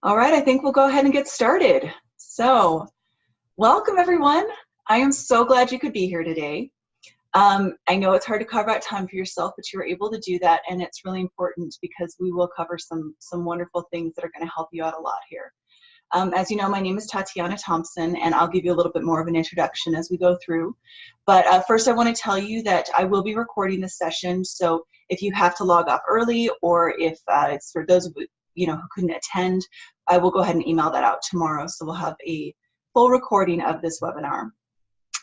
All right, I think we'll go ahead and get started. So, welcome everyone. I am so glad you could be here today. I know it's hard to carve out time for yourself, but you were able to do that, and it's really important because we will cover some wonderful things that are going to help you out a lot here. As you know, my name is Tatiana Thompson, and I'll give you a little bit more of an introduction as we go through. But first, I want to tell you that I will be recording this session, so if you have to log off early, or if it's for those of who couldn't attend, I will go ahead and email that out tomorrow, so we'll have a full recording of this webinar.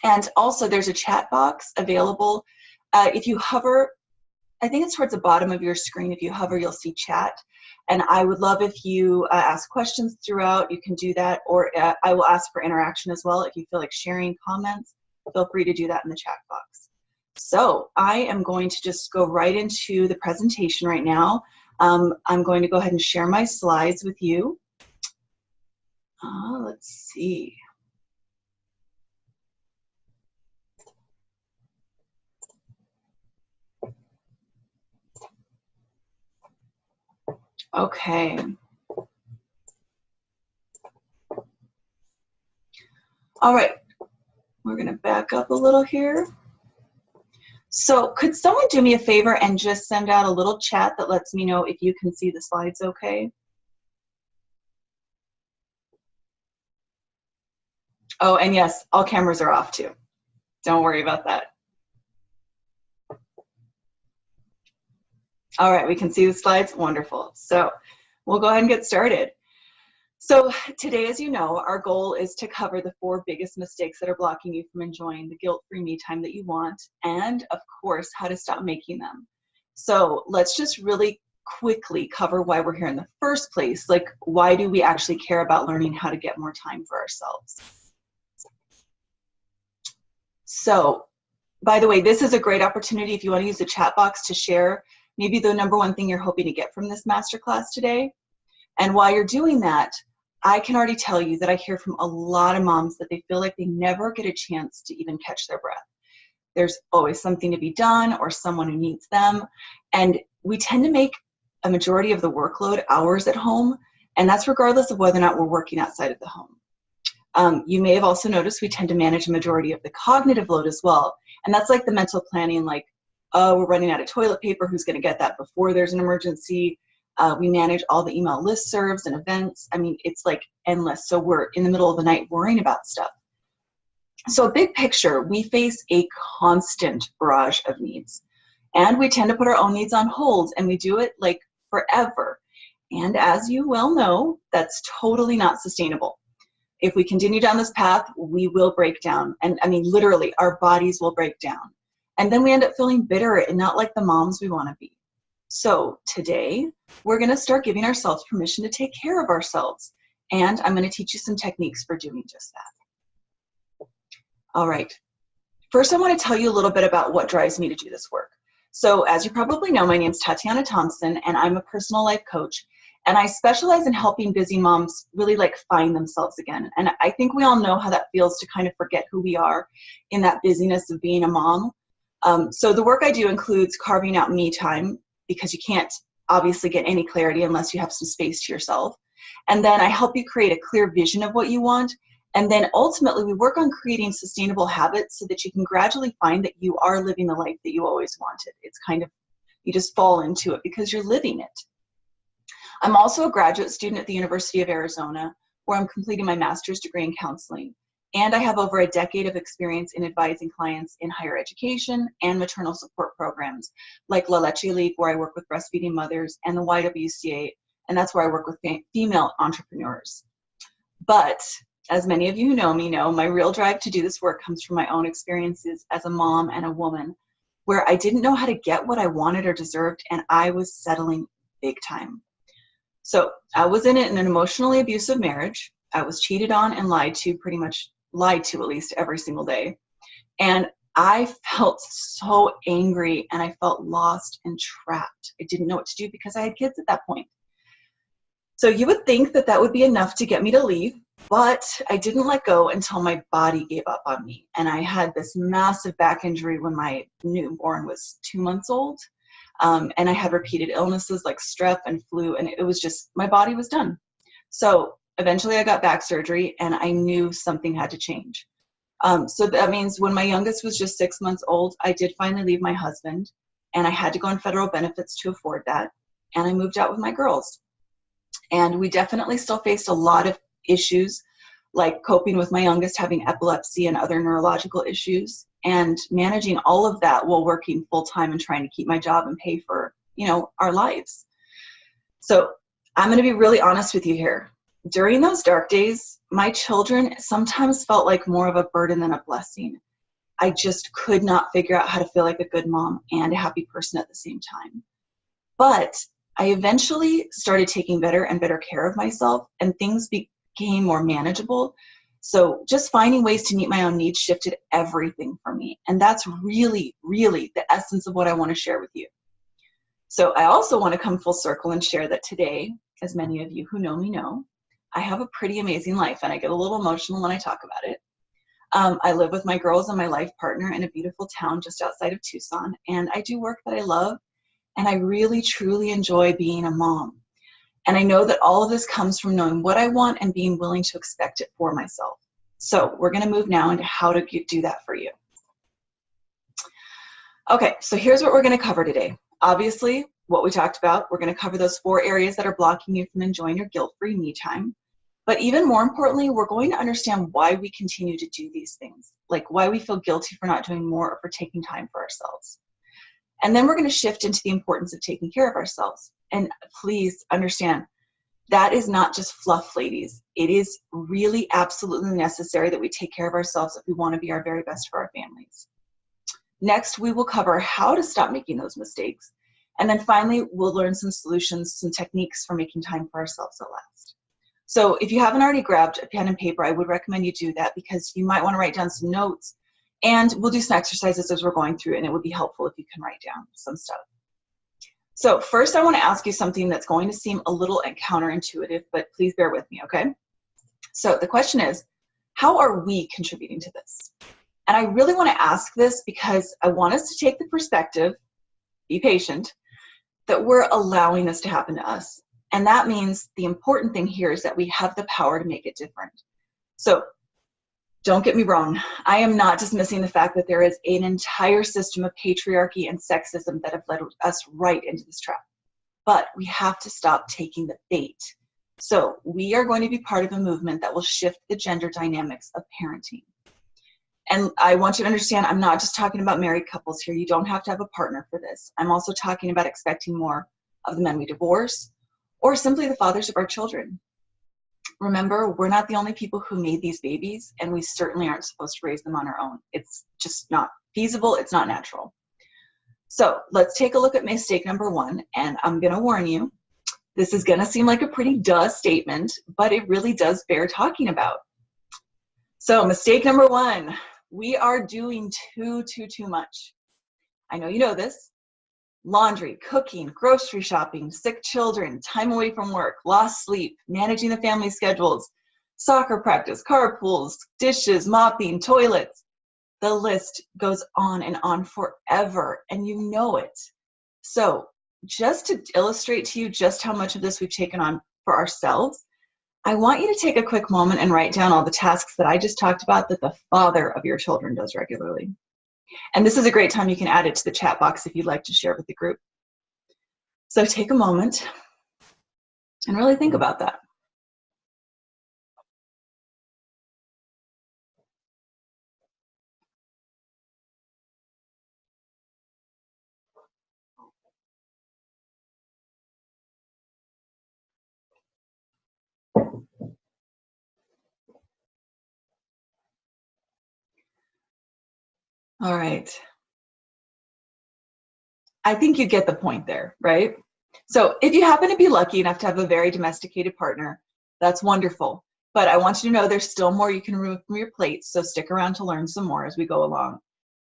And also, there's a chat box available. If you hover, I think it's towards the bottom of your screen. If you hover, you'll see chat. And I would love if you ask questions throughout. You can do that, or I will ask for interaction as well. If you feel like sharing comments, feel free to do that in the chat box. So I am going to just go right into the presentation right now. I'm going to go ahead and share my slides with you. Let's see. Okay. All right, we're going to back up a little here. So could someone do me a favor and just send out a little chat that lets me know if you can see the slides okay? Oh, and yes, all cameras are off too. Don't worry about that. All right, we can see the slides. Wonderful. So we'll go ahead and get started. So today, as you know, our goal is to cover the 4 biggest mistakes that are blocking you from enjoying the guilt-free me time that you want, and of course, how to stop making them. So let's just really quickly cover why we're here in the first place. Like, why do we actually care about learning how to get more time for ourselves? So, by the way, this is a great opportunity if you want to use the chat box to share maybe the #1 thing you're hoping to get from this masterclass today. And while you're doing that, I can already tell you that I hear from a lot of moms that they feel like they never get a chance to even catch their breath. There's always something to be done or someone who needs them. And we tend to make a majority of the workload hours at home, and that's regardless of whether or not we're working outside of the home. You may have also noticed we tend to manage a majority of the cognitive load as well. And that's like the mental planning, like, oh, we're running out of toilet paper, who's going to get that before there's an emergency? We manage all the email listservs and events. I mean, it's like endless. So we're in the middle of the night worrying about stuff. So big picture, we face a constant barrage of needs. And we tend to put our own needs on hold, and we do it like forever. And as you well know, that's totally not sustainable. If we continue down this path, we will break down. And I mean, literally, our bodies will break down. And then we end up feeling bitter and not like the moms we want to be. So today, we're going to start giving ourselves permission to take care of ourselves. And I'm going to teach you some techniques for doing just that. All right. First, I want to tell you a little bit about what drives me to do this work. So as you probably know, my name is Tatiana Thompson, and I'm a personal life coach. And I specialize in helping busy moms really like find themselves again. And I think we all know how that feels to kind of forget who we are in that busyness of being a mom. So the work I do includes carving out me time, because you can't obviously get any clarity unless you have some space to yourself. And then I help you create a clear vision of what you want. And then ultimately we work on creating sustainable habits so that you can gradually find that you are living the life that you always wanted. It's kind of, you just fall into it because you're living it. I'm also a graduate student at the University of Arizona, where I'm completing my master's degree in counseling. And I have over a decade of experience in advising clients in higher education and maternal support programs, like La Leche League, where I work with breastfeeding mothers, and the YWCA, and that's where I work with female entrepreneurs. But as many of you who know me know, my real drive to do this work comes from my own experiences as a mom and a woman, where I didn't know how to get what I wanted or deserved, and I was settling big time. So I was in an emotionally abusive marriage. I was cheated on and lied to, pretty much lied to at least every single day. And I felt so angry, and I felt lost and trapped. I didn't know what to do because I had kids at that point. So you would think that that would be enough to get me to leave, but I didn't let go until my body gave up on me. And I had this massive back injury when my newborn was 2 months old. And I had repeated illnesses like strep and flu, and it was just, my body was done. So eventually I got back surgery and I knew something had to change. So that means when my youngest was just 6 months old, I did finally leave my husband, and I had to go on federal benefits to afford that. And I moved out with my girls. And we definitely still faced a lot of issues, like coping with my youngest having epilepsy and other neurological issues, and managing all of that while working full time and trying to keep my job and pay for, our lives. So I'm going to be really honest with you here. During those dark days, my children sometimes felt like more of a burden than a blessing. I just could not figure out how to feel like a good mom and a happy person at the same time. But I eventually started taking better and better care of myself, and things became more manageable. So just finding ways to meet my own needs shifted everything for me. And that's really, really the essence of what I want to share with you. So I also want to come full circle and share that today, as many of you who know me know, I have a pretty amazing life, and I get a little emotional when I talk about it. I live with my girls and my life partner in a beautiful town just outside of Tucson, and I do work that I love, and I really, truly enjoy being a mom. And I know that all of this comes from knowing what I want and being willing to expect it for myself. So we're going to move now into how to do that for you. Okay, so here's what we're going to cover today. Obviously, what we talked about, we're going to cover those 4 areas that are blocking you from enjoying your guilt-free me time. But even more importantly, we're going to understand why we continue to do these things, like why we feel guilty for not doing more or for taking time for ourselves. And then we're going to shift into the importance of taking care of ourselves. And please understand, that is not just fluff, ladies. It is really absolutely necessary that we take care of ourselves if we want to be our very best for our families. Next, we will cover how to stop making those mistakes. And then finally, we'll learn some solutions, some techniques for making time for ourselves at last. So if you haven't already grabbed a pen and paper, I would recommend you do that, because you might want to write down some notes, and we'll do some exercises as we're going through, and it would be helpful if you can write down some stuff. So first, I want to ask you something that's going to seem a little counterintuitive, but please bear with me, okay? So the question is, how are we contributing to this? And I really want to ask this because I want us to take the perspective, be patient, that we're allowing this to happen to us. And that means the important thing here is that we have the power to make it different. So don't get me wrong. I am not dismissing the fact that there is an entire system of patriarchy and sexism that have led us right into this trap. But we have to stop taking the bait. So we are going to be part of a movement that will shift the gender dynamics of parenting. And I want you to understand, I'm not just talking about married couples here. You don't have to have a partner for this. I'm also talking about expecting more of the men we divorce, or simply the fathers of our children. Remember, we're not the only people who made these babies, and we certainly aren't supposed to raise them on our own. It's just not feasible. It's not natural. So let's take a look at mistake number 1, and I'm going to warn you, this is going to seem like a pretty duh statement, but it really does bear talking about. So mistake number 1, we are doing too much. I know you know this. Laundry, cooking, grocery shopping, sick children, time away from work, lost sleep, managing the family schedules, soccer practice, carpools, dishes, mopping, toilets. The list goes on and on forever, and you know it. So just to illustrate to you just how much of this we've taken on for ourselves, I want you to take a quick moment and write down all the tasks that I just talked about that the father of your children does regularly. And this is a great time you can add it to the chat box if you'd like to share with the group. So take a moment and really think about that. All right. I think you get the point there, right? So if you happen to be lucky enough to have a very domesticated partner, that's wonderful. But I want you to know there's still more you can remove from your plate, so stick around to learn some more as we go along.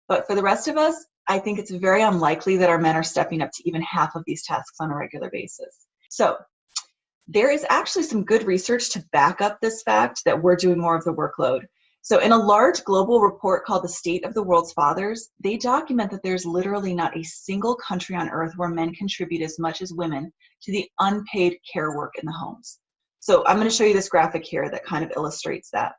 But for the rest of us, I think it's very unlikely that our men are stepping up to even half of these tasks on a regular basis. So there is actually some good research to back up this fact that we're doing more of the workload. So in a large global report called The State of the World's Fathers, they document that there's literally not a single country on earth where men contribute as much as women to the unpaid care work in the homes. So I'm going to show you this graphic here that kind of illustrates that.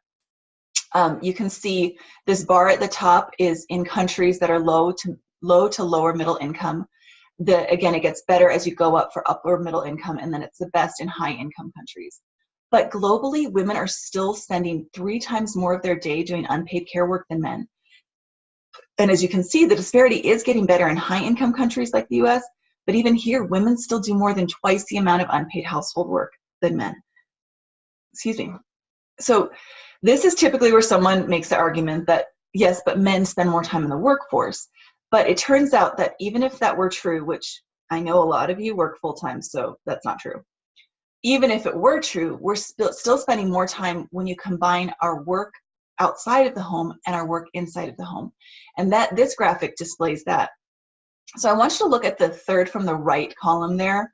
You can see this bar at the top is in countries that are low to lower middle income. Again, it gets better as you go up for upper middle income, and then it's the best in high income countries. But globally, women are still spending 3 times more of their day doing unpaid care work than men. And as you can see, the disparity is getting better in high income countries like the US, but even here, women still do more than twice the amount of unpaid household work than men. Excuse me. So this is typically where someone makes the argument that, yes, but men spend more time in the workforce. But it turns out that even if that were true, which I know a lot of you work full-time, so that's not true. Even if it were true, we're still spending more time when you combine our work outside of the home and our work inside of the home. And this graphic displays that. So I want you to look at the third from the right column there.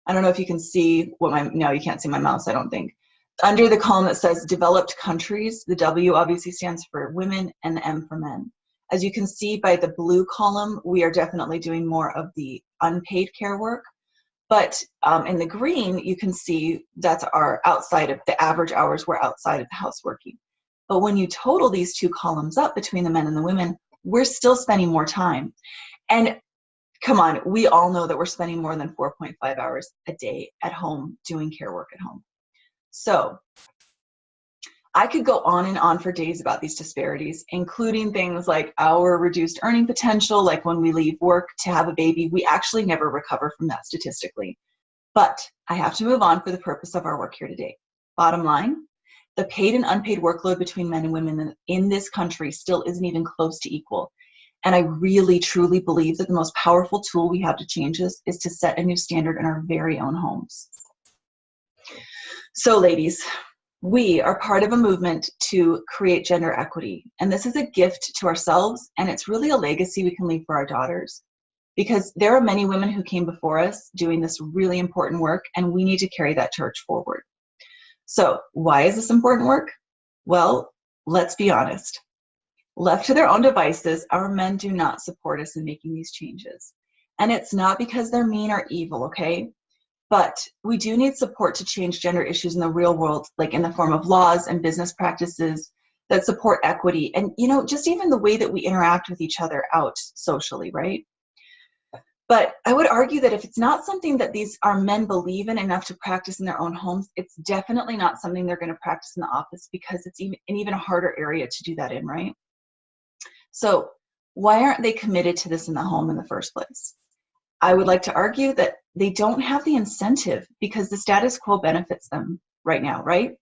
I don't know if you can see no, you can't see my mouse, I don't think. Under the column that says developed countries, the W obviously stands for women and the M for men. As you can see by the blue column, we are definitely doing more of the unpaid care work. But in the green, you can see that's our outside of the average hours we're outside of the house working. But when you total these two columns up between the men and the women, we're still spending more time. And come on, we all know that we're spending more than 4.5 hours a day at home doing care work at home. So I could go on and on for days about these disparities, including things like our reduced earning potential, like when we leave work to have a baby, we actually never recover from that statistically. But I have to move on for the purpose of our work here today. Bottom line, the paid and unpaid workload between men and women in this country still isn't even close to equal. And I really, truly believe that the most powerful tool we have to change this is to set a new standard in our very own homes. So ladies, we are part of a movement to create gender equity. And this is a gift to ourselves, and it's really a legacy we can leave for our daughters. Because there are many women who came before us doing this really important work, and we need to carry that torch forward. So why is this important work? Well, let's be honest. Left to their own devices, our men do not support us in making these changes. And it's not because they're mean or evil, okay? But we do need support to change gender issues in the real world, like in the form of laws and business practices that support equity and, just even the way that we interact with each other out socially, right? But I would argue that if it's not something that our men believe in enough to practice in their own homes, it's definitely not something they're going to practice in the office, because it's an even harder area to do that in, right? So why aren't they committed to this in the home in the first place? I would like to argue that they don't have the incentive because the status quo benefits them right now, right?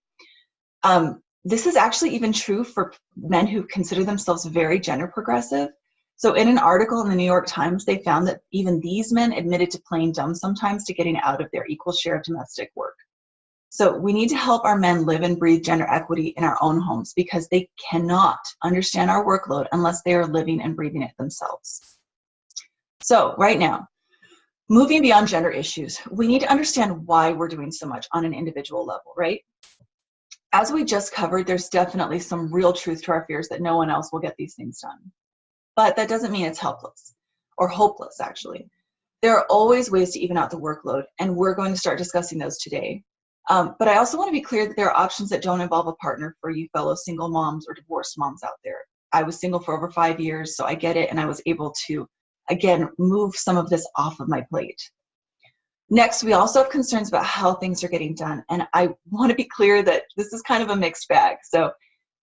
This is actually even true for men who consider themselves very gender progressive. So in an article in the New York Times, they found that even these men admitted to playing dumb sometimes to getting out of their equal share of domestic work. So we need to help our men live and breathe gender equity in our own homes, because they cannot understand our workload unless they are living and breathing it themselves. So right now, moving beyond gender issues, we need to understand why we're doing so much on an individual level, right? As we just covered, there's definitely some real truth to our fears that no one else will get these things done. But that doesn't mean it's helpless or hopeless, actually. There are always ways to even out the workload, and we're going to start discussing those today. But I also want to be clear that there are options that don't involve a partner for you fellow single moms or divorced moms out there. I was single for over 5 years, so I get it, and I was able to, again, move some of this off of my plate. Next, we also have concerns about how things are getting done, and I want to be clear that this is kind of a mixed bag. So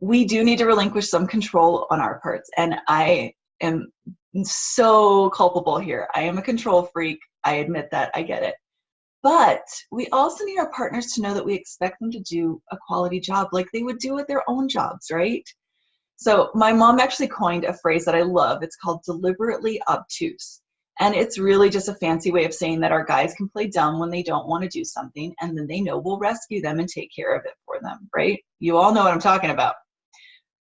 we do need to relinquish some control on our parts, and I am so culpable here. I am a control freak. I admit that. I get it. But we also need our partners to know that we expect them to do a quality job like they would do with their own jobs, right? So my mom actually coined a phrase that I love. It's called deliberately obtuse. And it's really just a fancy way of saying that our guys can play dumb when they don't want to do something, and then they know we'll rescue them and take care of it for them, right? You all know what I'm talking about.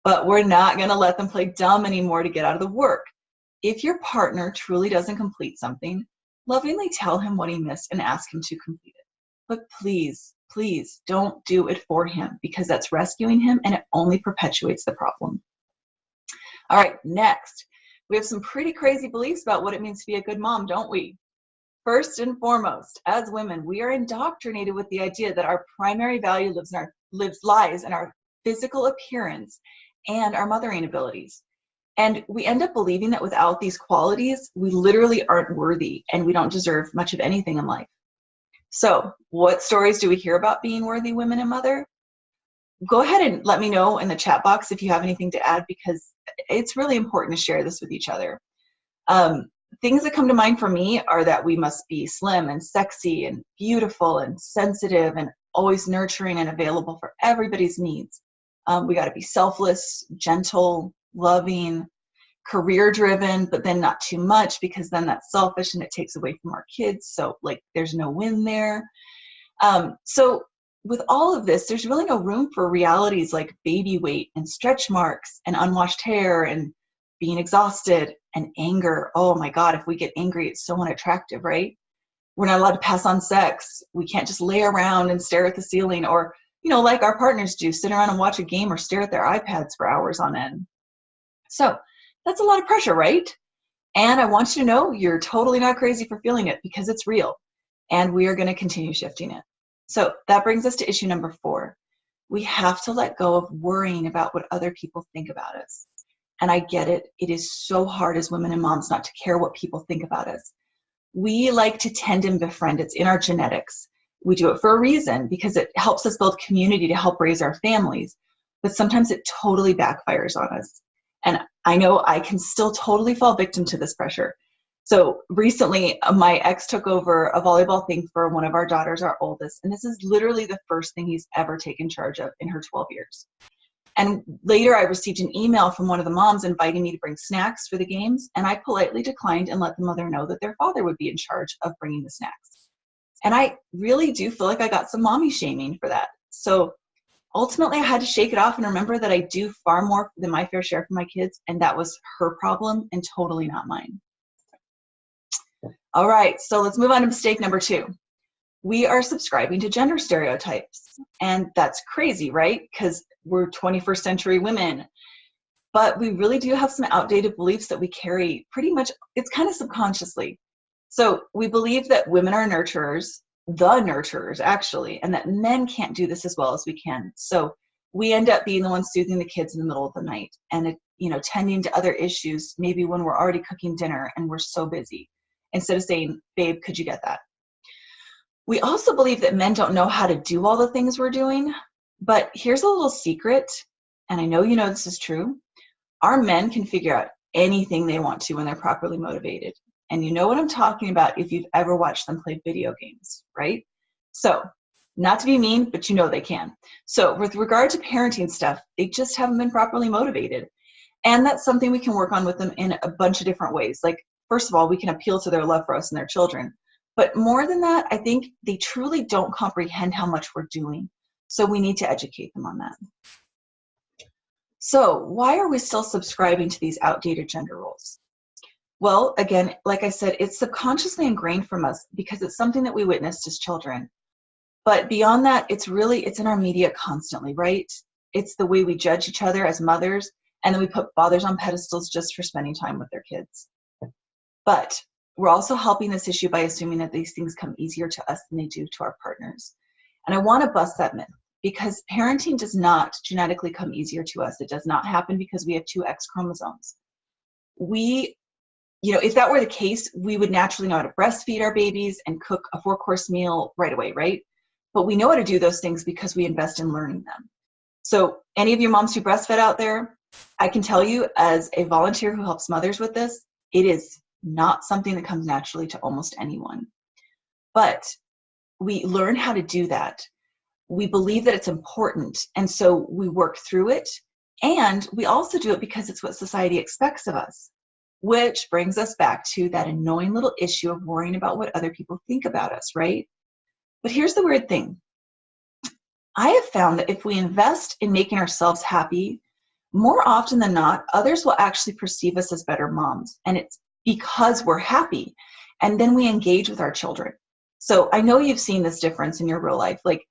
But we're not going to let them play dumb anymore to get out of the work. If your partner truly doesn't complete something, lovingly tell him what he missed and ask him to complete it. But please, please don't do it for him, because that's rescuing him and it only perpetuates the problem. All right, next, we have some pretty crazy beliefs about what it means to be a good mom, don't we? First and foremost, as women, we are indoctrinated with the idea that our primary value lies in our physical appearance and our mothering abilities. And we end up believing that without these qualities, we literally aren't worthy and we don't deserve much of anything in life. So, what stories do we hear about being worthy women and mother? Go ahead and let me know in the chat box if you have anything to add, because it's really important to share this with each other. Things that come to mind for me are that we must be slim and sexy and beautiful and sensitive and always nurturing and available for everybody's needs. We got to be selfless, gentle, loving, career-driven, but then not too much, because then that's selfish and it takes away from our kids. So like there's no win there. So with all of this, there's really no room for realities like baby weight and stretch marks and unwashed hair and being exhausted and anger. Oh my God, if we get angry, it's so unattractive, right? We're not allowed to pass on sex. We can't just lay around and stare at the ceiling, or, like our partners do, sit around and watch a game or stare at their iPads for hours on end. So that's a lot of pressure, right? And I want you to know you're totally not crazy for feeling it, because it's real, and we are going to continue shifting it. So that brings us to issue number 4. We have to let go of worrying about what other people think about us. And I get it. It is so hard as women and moms not to care what people think about us. We like to tend and befriend. It's in our genetics. We do it for a reason, because it helps us build community to help raise our families. But sometimes it totally backfires on us. And I know I can still totally fall victim to this pressure. So recently, my ex took over a volleyball thing for one of our daughters, our oldest. And this is literally the first thing he's ever taken charge of in her 12 years. And later I received an email from one of the moms inviting me to bring snacks for the games. And I politely declined and let the mother know that their father would be in charge of bringing the snacks. And I really do feel like I got some mommy shaming for that. So ultimately I had to shake it off and remember that I do far more than my fair share for my kids. And that was her problem and totally not mine. All right, so let's move on to mistake number 2. We are subscribing to gender stereotypes. And that's crazy, right? Because we're 21st century women. But we really do have some outdated beliefs that we carry pretty much, it's kind of subconsciously. So we believe that women are nurturers, the nurturers actually, and that men can't do this as well as we can. So we end up being the ones soothing the kids in the middle of the night and, tending to other issues, maybe when we're already cooking dinner and we're so busy, instead of saying, babe, could you get that? We also believe that men don't know how to do all the things we're doing, but here's a little secret, and I know you know this is true. Our men can figure out anything they want to when they're properly motivated. And you know what I'm talking about if you've ever watched them play video games, right? So, not to be mean, but they can. So with regard to parenting stuff, they just haven't been properly motivated. And that's something we can work on with them in a bunch of different ways. Like, first of all, we can appeal to their love for us and their children. But more than that, I think they truly don't comprehend how much we're doing. So we need to educate them on that. So why are we still subscribing to these outdated gender roles? Well, again, like I said, it's subconsciously ingrained from us because it's something that we witnessed as children. But beyond that, it's in our media constantly, right? It's the way we judge each other as mothers, and then we put fathers on pedestals just for spending time with their kids. But we're also helping this issue by assuming that these things come easier to us than they do to our partners. And I want to bust that myth, because parenting does not genetically come easier to us. It does not happen because we have 2 X chromosomes. If that were the case, we would naturally know how to breastfeed our babies and cook a 4-course meal right away, right? But we know how to do those things because we invest in learning them. So any of you moms who breastfed out there, I can tell you as a volunteer who helps mothers with this, it is not something that comes naturally to almost anyone. But we learn how to do that. We believe that it's important, and so we work through it, and we also do it because it's what society expects of us, which brings us back to that annoying little issue of worrying about what other people think about us, right? But here's the weird thing. I have found that if we invest in making ourselves happy, more often than not, others will actually perceive us as better moms, and it's because we're happy, and then we engage with our children. So I know you've seen this difference in your real life. Like,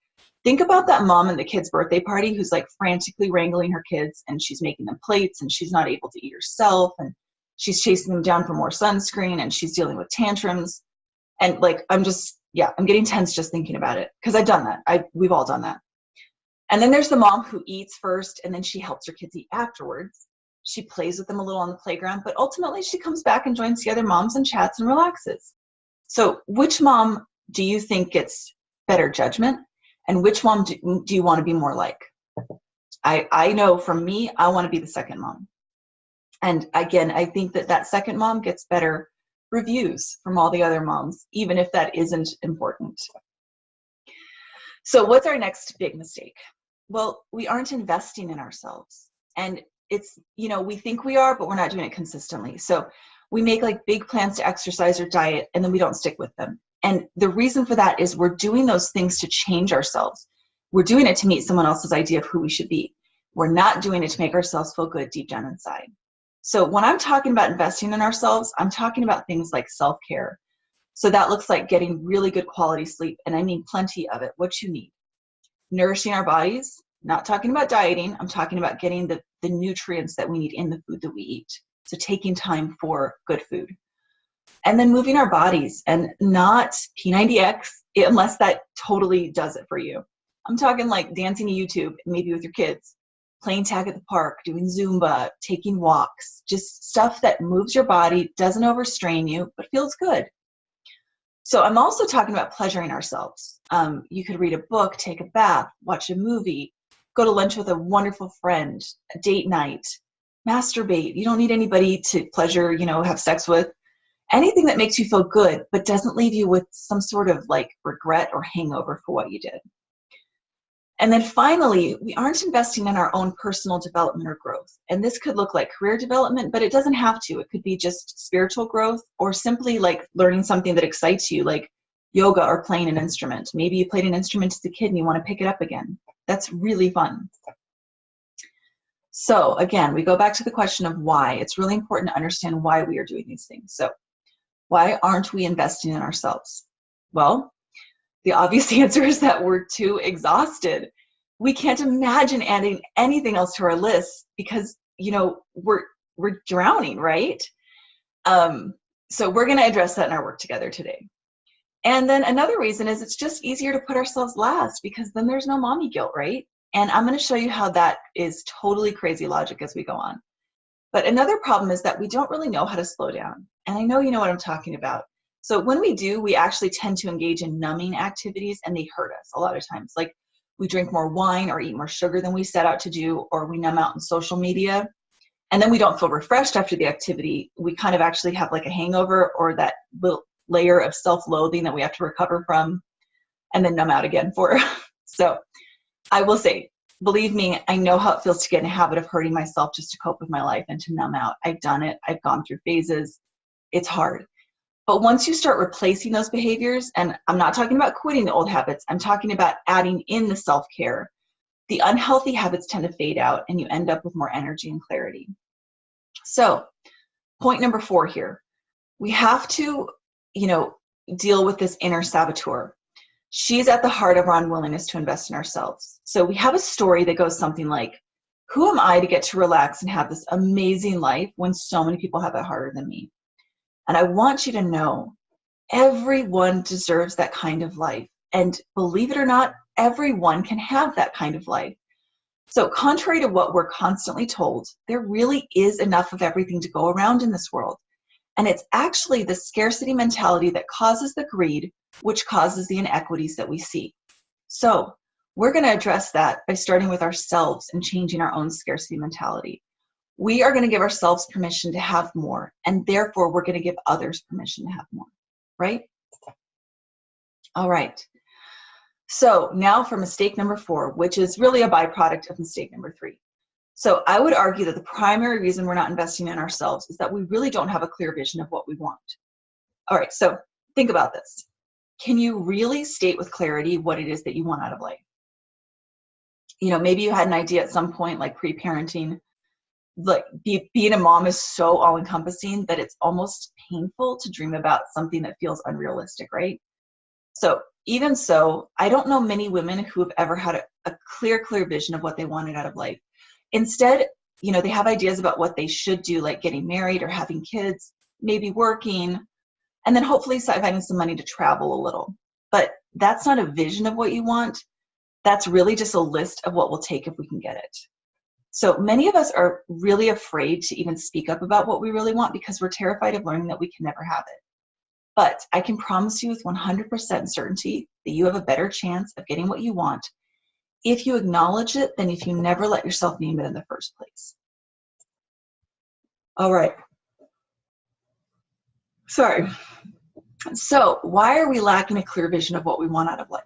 think about that mom at the kid's birthday party who's like frantically wrangling her kids, and she's making them plates, and she's not able to eat herself, and she's chasing them down for more sunscreen, and she's dealing with tantrums. And like, I'm getting tense just thinking about it because I've done that. We've all done that. And then there's the mom who eats first and then she helps her kids eat afterwards. She plays with them a little on the playground, but ultimately she comes back and joins the other moms and chats and relaxes. So which mom do you think gets better judgment? And which mom do you want to be more like? I know for me, I want to be the second mom. And again, I think that second mom gets better reviews from all the other moms, even if that isn't important. So what's our next big mistake? Well, we aren't investing in ourselves. And it's, we think we are, but we're not doing it consistently. So we make like big plans to exercise or diet, and then we don't stick with them. And the reason for that is we're doing those things to change ourselves. We're doing it to meet someone else's idea of who we should be. We're not doing it to make ourselves feel good deep down inside. So when I'm talking about investing in ourselves, I'm talking about things like self-care. So that looks like getting really good quality sleep, and I mean plenty of it, what you need. Nourishing our bodies, not talking about dieting, I'm talking about getting the nutrients that we need in the food that we eat. So taking time for good food. And then moving our bodies, and not P90X, unless that totally does it for you. I'm talking like dancing to YouTube, maybe with your kids, playing tag at the park, doing Zumba, taking walks, just stuff that moves your body, doesn't overstrain you, but feels good. So I'm also talking about pleasuring ourselves. You could read a book, take a bath, watch a movie, go to lunch with a wonderful friend, a date night, masturbate. You don't need anybody to pleasure, have sex with. Anything that makes you feel good, but doesn't leave you with some sort of like regret or hangover for what you did. And then finally, we aren't investing in our own personal development or growth. And this could look like career development, but it doesn't have to. It could be just spiritual growth, or simply like learning something that excites you, like yoga or playing an instrument. Maybe you played an instrument as a kid and you want to pick it up again. That's really fun. So again, we go back to the question of why. It's really important to understand why we are doing these things. So why aren't we investing in ourselves? Well, the obvious answer is that we're too exhausted. We can't imagine adding anything else to our list because, we're drowning, right? So we're going to address that in our work together today. And then another reason is it's just easier to put ourselves last because then there's no mommy guilt, right? And I'm going to show you how that is totally crazy logic as we go on. But another problem is that we don't really know how to slow down. And I know you know what I'm talking about. So when we do, we actually tend to engage in numbing activities, and they hurt us a lot of times. Like we drink more wine or eat more sugar than we set out to do, or we numb out in social media. And then we don't feel refreshed after the activity. We kind of actually have like a hangover or that little layer of self-loathing that we have to recover from and then numb out again for. So I will say, believe me, I know how it feels to get in a habit of hurting myself just to cope with my life and to numb out. I've done it. I've gone through phases. It's hard. But once you start replacing those behaviors, and I'm not talking about quitting the old habits, I'm talking about adding in the self-care, the unhealthy habits tend to fade out and you end up with more energy and clarity. So point number 4 here, we have to, deal with this inner saboteur. She's at the heart of our unwillingness to invest in ourselves. So we have a story that goes something like, who am I to get to relax and have this amazing life when so many people have it harder than me? And I want you to know, everyone deserves that kind of life. And believe it or not, everyone can have that kind of life. So contrary to what we're constantly told, there really is enough of everything to go around in this world. And it's actually the scarcity mentality that causes the greed, which causes the inequities that we see. So we're going to address that by starting with ourselves and changing our own scarcity mentality. We are going to give ourselves permission to have more, and therefore we're going to give others permission to have more, right? All right. So now for mistake number 4, which is really a byproduct of mistake number 3. So I would argue that the primary reason we're not investing in ourselves is that we really don't have a clear vision of what we want. All right, so think about this. Can you really state with clarity what it is that you want out of life? Maybe you had an idea at some point, like pre-parenting. Like being a mom is so all-encompassing that it's almost painful to dream about something that feels unrealistic, right? So even so, I don't know many women who have ever had a clear vision of what they wanted out of life. Instead, they have ideas about what they should do, like getting married or having kids, maybe working, and then hopefully finding some money to travel a little. But that's not a vision of what you want. That's really just a list of what we'll take if we can get it. So many of us are really afraid to even speak up about what we really want because we're terrified of learning that we can never have it. But I can promise you with 100% certainty that you have a better chance of getting what you want if you acknowledge it than if you never let yourself name it in the first place. All right. Sorry. So why are we lacking a clear vision of what we want out of life?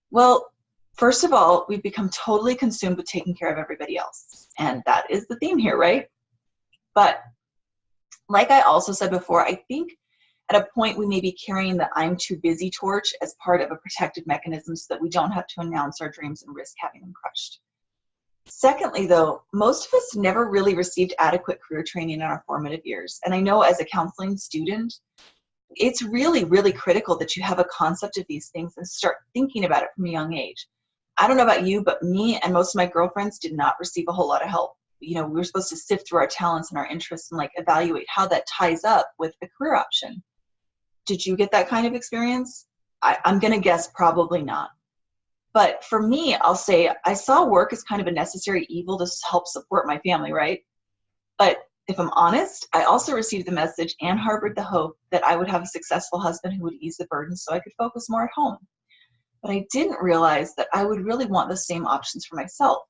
Well, first of all, we've become totally consumed with taking care of everybody else. And that is the theme here, right? But like I also said before, I think at a point we may be carrying the I'm too busy torch as part of a protective mechanism so that we don't have to announce our dreams and risk having them crushed. Secondly, though, most of us never really received adequate career training in our formative years. And I know as a counseling student, it's really, really critical that you have a concept of these things and start thinking about it from a young age. I don't know about you, but me and most of my girlfriends did not receive a whole lot of help. You know, we were supposed to sift through our talents and our interests and like evaluate how that ties up with a career option. Did you get that kind of experience? I'm going to guess probably not. But for me, I'll say I saw work as kind of a necessary evil to help support my family, right? But if I'm honest, I also received the message and harbored the hope that I would have a successful husband who would ease the burden so I could focus more at home. But I didn't realize that I would really want the same options for myself.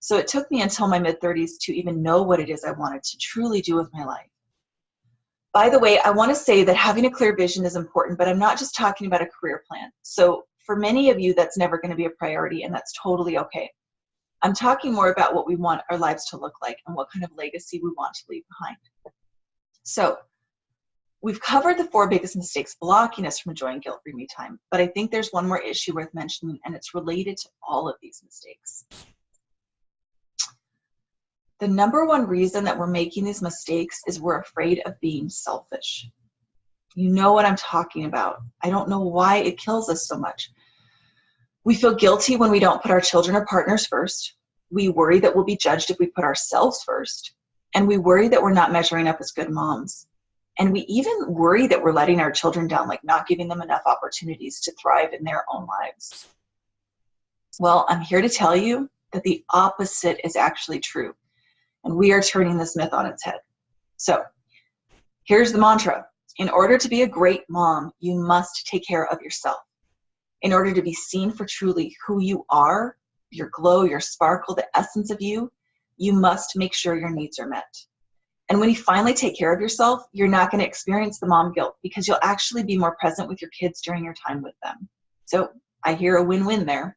So it took me until my mid-30s to even know what it is I wanted to truly do with my life. By the way, I want to say that having a clear vision is important, but I'm not just talking about a career plan. So for many of you, that's never going to be a priority, and that's totally okay. I'm talking more about what we want our lives to look like and what kind of legacy we want to leave behind. So we've covered the 4 biggest mistakes blocking us from enjoying guilt-free me time, but I think there's one more issue worth mentioning, and it's related to all of these mistakes. The number one reason that we're making these mistakes is we're afraid of being selfish. You know what I'm talking about. I don't know why it kills us so much. We feel guilty when we don't put our children or partners first. We worry that we'll be judged if we put ourselves first. And we worry that we're not measuring up as good moms. And we even worry that we're letting our children down, like not giving them enough opportunities to thrive in their own lives. Well, I'm here to tell you that the opposite is actually true. And we are turning this myth on its head. So here's the mantra. In order to be a great mom, you must take care of yourself. In order to be seen for truly who you are, your glow, your sparkle, the essence of you, you must make sure your needs are met. And when you finally take care of yourself, you're not going to experience the mom guilt because you'll actually be more present with your kids during your time with them. So I hear a win-win there.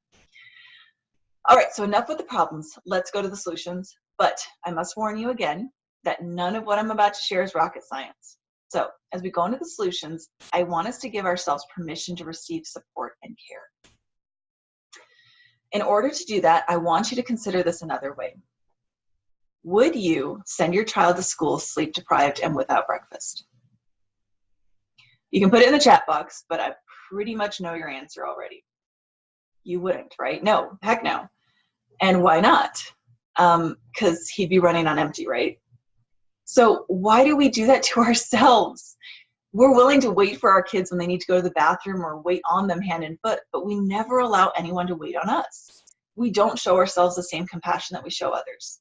All right, so enough with the problems. Let's go to the solutions. But I must warn you again that none of what I'm about to share is rocket science. So as we go into the solutions, I want us to give ourselves permission to receive support and care. In order to do that, I want you to consider this another way. Would you send your child to school sleep deprived and without breakfast? You can put it in the chat box, but I pretty much know your answer already. You wouldn't, right? No, heck no. And why not? Because he'd be running on empty, right? So why do we do that to ourselves? We're willing to wait for our kids when they need to go to the bathroom or wait on them hand and foot, but we never allow anyone to wait on us. We don't show ourselves the same compassion that we show others.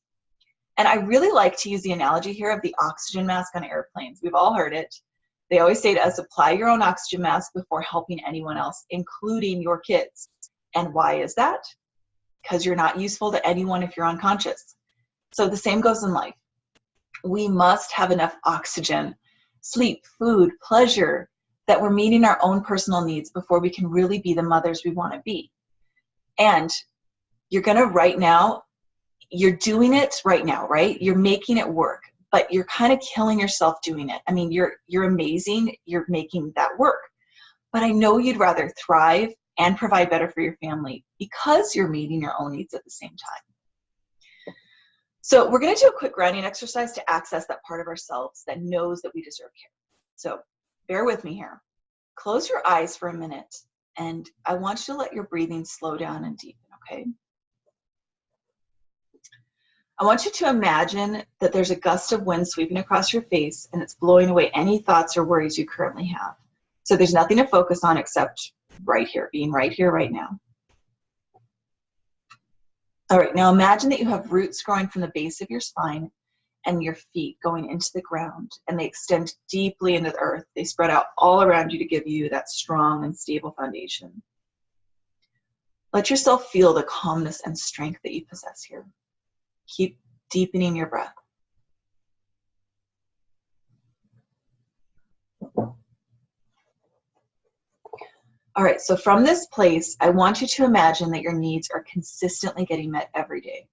And I really like to use the analogy here of the oxygen mask on airplanes. We've all heard it. They always say to us, apply your own oxygen mask before helping anyone else, including your kids. And why is that? Because you're not useful to anyone if you're unconscious. So the same goes in life. We must have enough oxygen, sleep, food, pleasure, that we're meeting our own personal needs before we can really be the mothers we want to be. And you're going to right now, you're doing it right now, right? You're making it work, but you're kind of killing yourself doing it. I mean, you're amazing. You're making that work. But I know you'd rather thrive and provide better for your family because you're meeting your own needs at the same time. So we're going to do a quick grounding exercise to access that part of ourselves that knows that we deserve care. So bear with me here. Close your eyes for a minute, and I want you to let your breathing slow down and deepen, okay? I want you to imagine that there's a gust of wind sweeping across your face and it's blowing away any thoughts or worries you currently have. So there's nothing to focus on except right here, being right here, right now. All right, now imagine that you have roots growing from the base of your spine and your feet going into the ground, and they extend deeply into the earth. They spread out all around you to give you that strong and stable foundation. Let yourself feel the calmness and strength that you possess here. Keep deepening your breath. All right, so from this place, I want you to imagine that your needs are consistently getting met every day,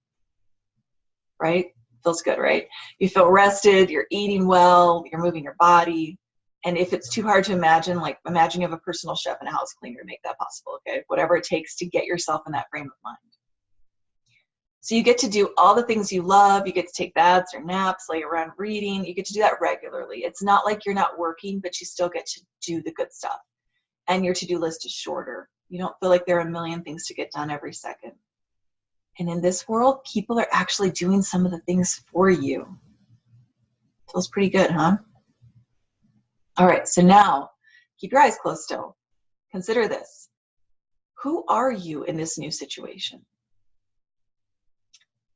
right? Feels good, right? You feel rested, you're eating well, you're moving your body. And if it's too hard to imagine, like imagine you have a personal chef and a house cleaner to make that possible, okay? Whatever it takes to get yourself in that frame of mind. So you get to do all the things you love. You get to take baths or naps, lay around reading. You get to do that regularly. It's not like you're not working, but you still get to do the good stuff. And your to-do list is shorter. You don't feel like there are a million things to get done every second. And in this world, people are actually doing some of the things for you. Feels pretty good, huh? All right, so now keep your eyes closed still. Consider this. Who are you in this new situation?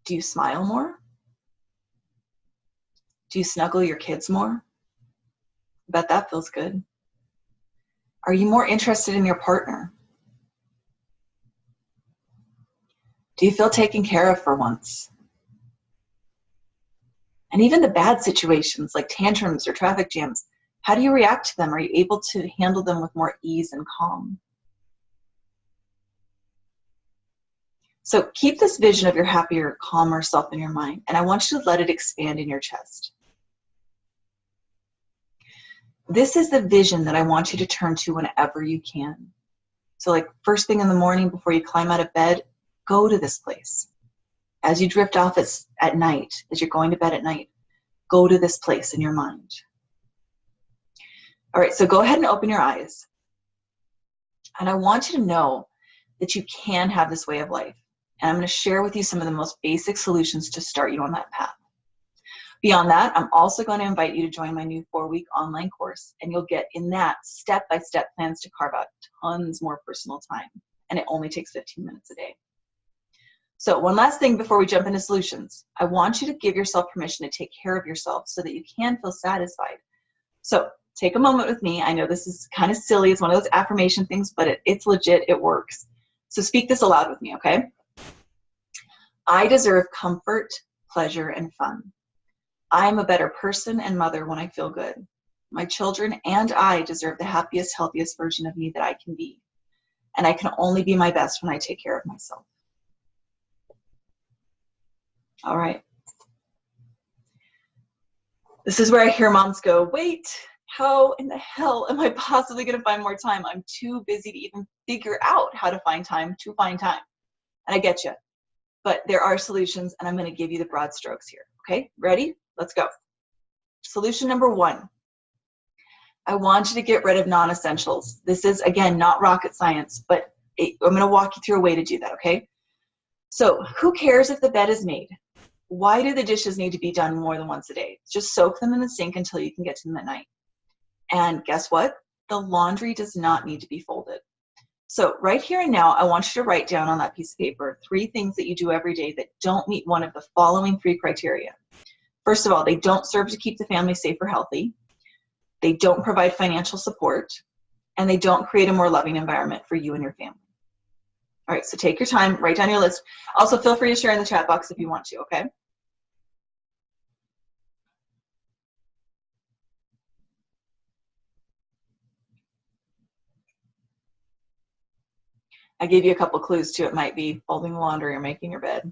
Do you smile more? Do you snuggle your kids more? I bet that feels good. Are you more interested in your partner? Do you feel taken care of for once? And even the bad situations like tantrums or traffic jams, how do you react to them? Are you able to handle them with more ease and calm? So keep this vision of your happier, calmer self in your mind, and I want you to let it expand in your chest. This is the vision that I want you to turn to whenever you can. So like first thing in the morning before you climb out of bed, go to this place. As you drift off at night, as you're going to bed at night, go to this place in your mind. All right, so go ahead and open your eyes. And I want you to know that you can have this way of life. And I'm going to share with you some of the most basic solutions to start you on that path. Beyond that, I'm also going to invite you to join my new 4-week online course, and you'll get in that step-by-step plans to carve out tons more personal time, and it only takes 15 minutes a day. So one last thing before we jump into solutions, I want you to give yourself permission to take care of yourself so that you can feel satisfied. So take a moment with me. I know this is kind of silly. It's one of those affirmation things, but it's legit. It works. So speak this aloud with me, okay? I deserve comfort, pleasure, and fun. I am a better person and mother when I feel good. My children and I deserve the happiest, healthiest version of me that I can be. And I can only be my best when I take care of myself. All right. This is where I hear moms go, wait, how in the hell am I possibly going to find more time? I'm too busy to even figure out how to find time to find time. And I get you. But there are solutions, and I'm going to give you the broad strokes here. Okay, ready? Let's go. Solution number 1. I want you to get rid of non-essentials. This is, again, not rocket science, but I'm going to walk you through a way to do that, okay? So who cares if the bed is made? Why do the dishes need to be done more than once a day? Just soak them in the sink until you can get to them at night. And guess what? The laundry does not need to be folded. So right here and now, I want you to write down on that piece of paper 3 things that you do every day that don't meet one of the following 3 criteria. First of all, they don't serve to keep the family safe or healthy. They don't provide financial support. And they don't create a more loving environment for you and your family. All right, so take your time, write down your list. Also, feel free to share in the chat box if you want to, okay? I gave you a couple clues too. It might be folding the laundry or making your bed.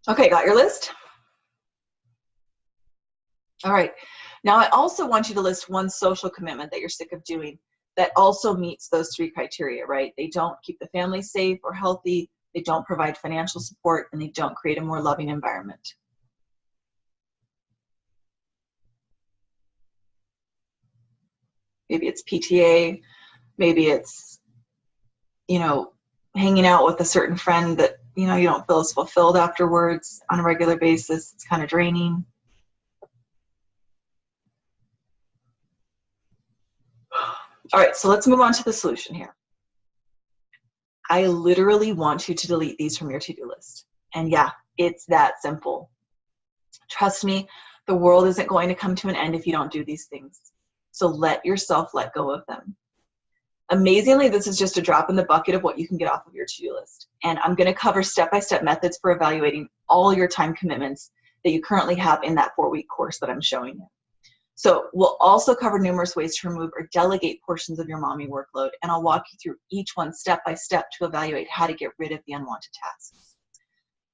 Okay, got your list? All right. Now I also want you to list one social commitment that you're sick of doing. that also meets those 3 criteria, right? They don't keep the family safe or healthy, they don't provide financial support, and they don't create a more loving environment. Maybe it's PTA, maybe it's, you know, hanging out with a certain friend that, you know, you don't feel as fulfilled afterwards on a regular basis. It's kind of draining. All right, so let's move on to the solution here. I literally want you to delete these from your to-do list. And yeah, it's that simple. Trust me, the world isn't going to come to an end if you don't do these things. So let yourself let go of them. Amazingly, this is just a drop in the bucket of what you can get off of your to-do list. And I'm going to cover step-by-step methods for evaluating all your time commitments that you currently have in that 4-week course that I'm showing you. So we'll also cover numerous ways to remove or delegate portions of your mommy workload, and I'll walk you through each one step by step to evaluate how to get rid of the unwanted tasks.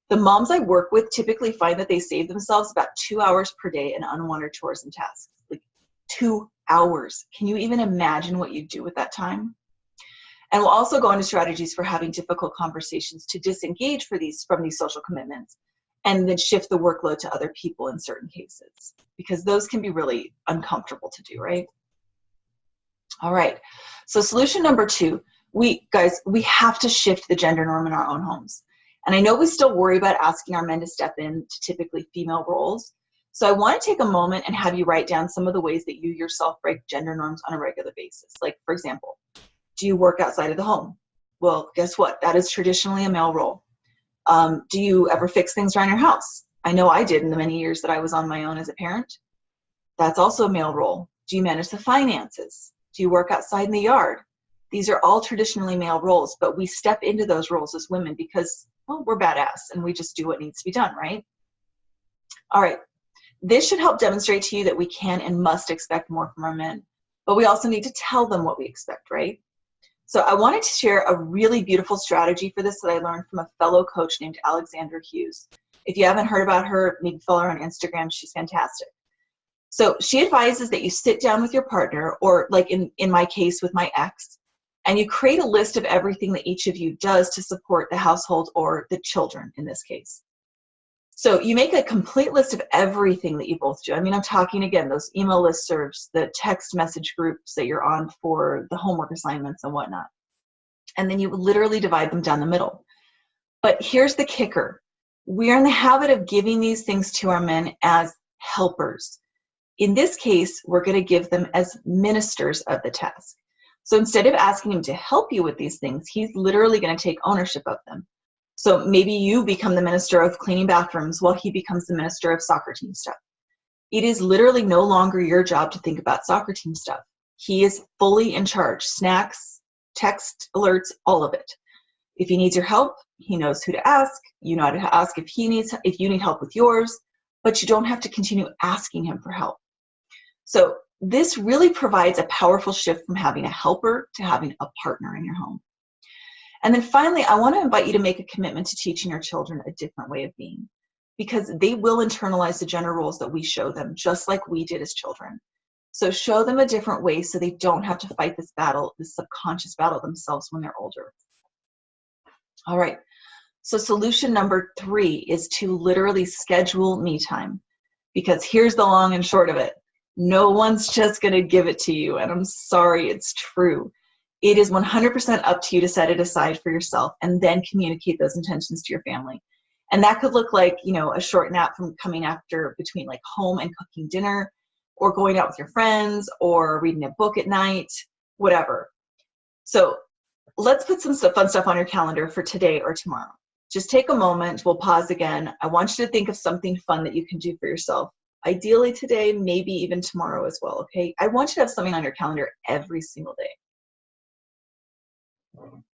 The moms I work with typically find that they save themselves about 2 hours per day in unwanted chores and tasks. Like 2 hours. Can you even imagine what you do with that time? And we'll also go into strategies for having difficult conversations to disengage from these social commitments, and then shift the workload to other people in certain cases, because those can be really uncomfortable to do, right? All right, so solution number 2, we have to shift the gender norm in our own homes. And I know we still worry about asking our men to step in to typically female roles. So I want to take a moment and have you write down some of the ways that you yourself break gender norms on a regular basis. Like, for example, do you work outside of the home? Well, guess what? That is traditionally a male role. Do you ever fix things around your house? I know I did in the many years that I was on my own as a parent. That's also a male role. Do you manage the finances? Do you work outside in the yard? These are all traditionally male roles, but we step into those roles as women because, well, we're badass and we just do what needs to be done, right? All right, this should help demonstrate to you that we can and must expect more from our men, but we also need to tell them what we expect, right? So I wanted to share a really beautiful strategy for this that I learned from a fellow coach named Alexandra Hughes. If you haven't heard about her, maybe follow her on Instagram. She's fantastic. So she advises that you sit down with your partner, or like in my case with my ex, and you create a list of everything that each of you does to support the household or the children in this case. So you make a complete list of everything that you both do. I mean, I'm talking again, those email listservs, the text message groups that you're on for the homework assignments and whatnot. And then you literally divide them down the middle. But here's the kicker. We are in the habit of giving these things to our men as helpers. In this case, we're going to give them as ministers of the task. So instead of asking him to help you with these things, he's literally going to take ownership of them. So maybe you become the minister of cleaning bathrooms while he becomes the minister of soccer team stuff. It is literally no longer your job to think about soccer team stuff. He is fully in charge. Snacks, text alerts, all of it. If he needs your help, he knows who to ask. You know how to ask if you need help with yours, but you don't have to continue asking him for help. So this really provides a powerful shift from having a helper to having a partner in your home. And then finally, I want to invite you to make a commitment to teaching your children a different way of being, because they will internalize the gender roles that we show them, just like we did as children. So show them a different way so they don't have to fight this battle, this subconscious battle themselves when they're older. All right, so solution number 3 is to literally schedule me time, because here's the long and short of it. No one's just going to give it to you, and I'm sorry, it's true. It is 100% up to you to set it aside for yourself and then communicate those intentions to your family. And that could look like, you know, a short nap from coming after between like home and cooking dinner, or going out with your friends, or reading a book at night, whatever. So let's put some fun stuff on your calendar for today or tomorrow. Just take a moment. We'll pause again. I want you to think of something fun that you can do for yourself. Ideally today, maybe even tomorrow as well, okay? I want you to have something on your calendar every single day.